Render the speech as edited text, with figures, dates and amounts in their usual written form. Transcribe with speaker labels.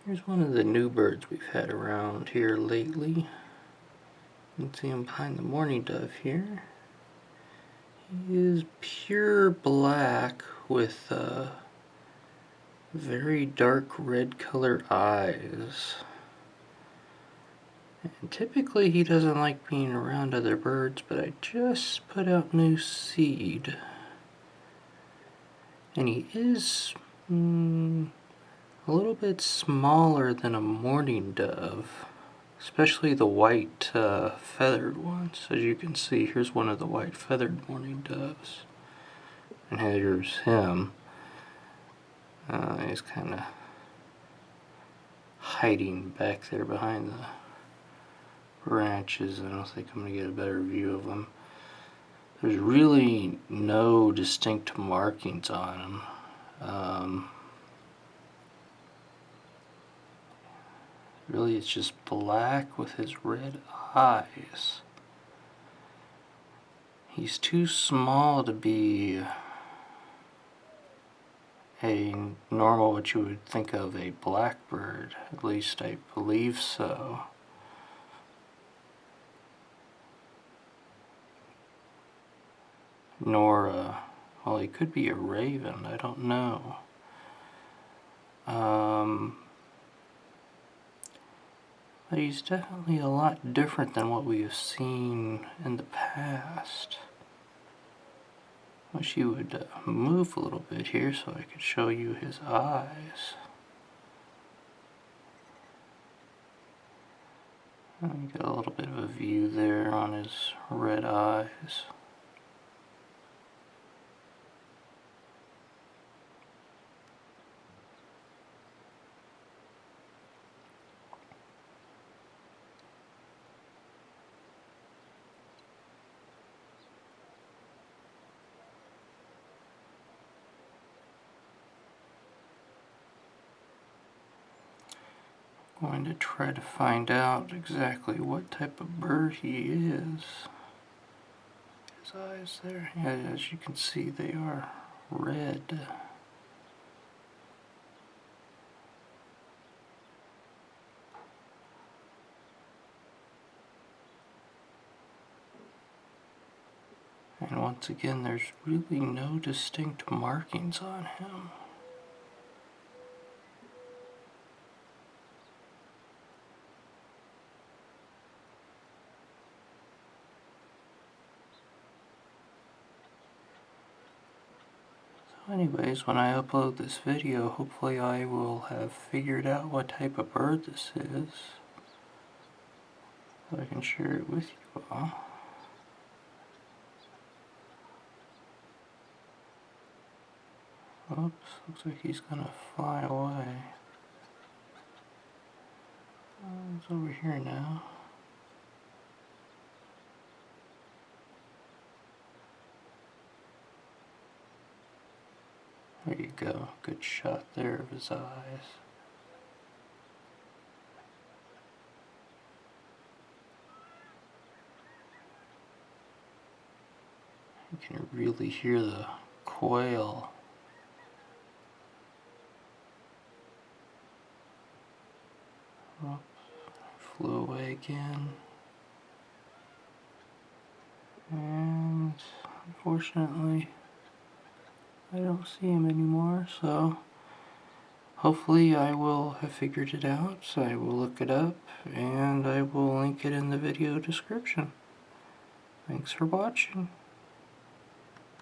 Speaker 1: Here's one of the new birds we've had around here lately. You can see him behind the mourning dove here. He is pure black with very dark red colored eyes. And typically he doesn't like being around other birds, but I just put out new seed. And he is a little bit smaller than a mourning dove, especially the white feathered ones. As you can see, here's one of the white feathered mourning doves, and here's him. He's kind of hiding back there behind the branches. I don't think I'm going to get a better view of him. There's really no distinct markings on him. Really, it's just black with his red eyes. He's too small to be a normal, what you would think of a blackbird. At least I believe so. Nor well, he could be a raven, I don't know. But he's definitely a lot different than what we have seen in the past. Wish you would move a little bit here so I could show you his eyes. You get a little bit of a view there on his red eyes. Going to try to find out exactly what type of bird he is. His eyes there, yeah, as you can see, they are red. And once again, there's really no distinct markings on him. Anyways, when I upload this video, hopefully I will have figured out what type of bird this is, so I can share it with you all. Oops, looks like he's gonna fly away. He's over here now. There you go, good shot there of his eyes. You can really hear the quail. Oops, flew away again. And unfortunately, I don't see him anymore, so hopefully I will have figured it out. So I will look it up and I will link it in the video description. Thanks for watching.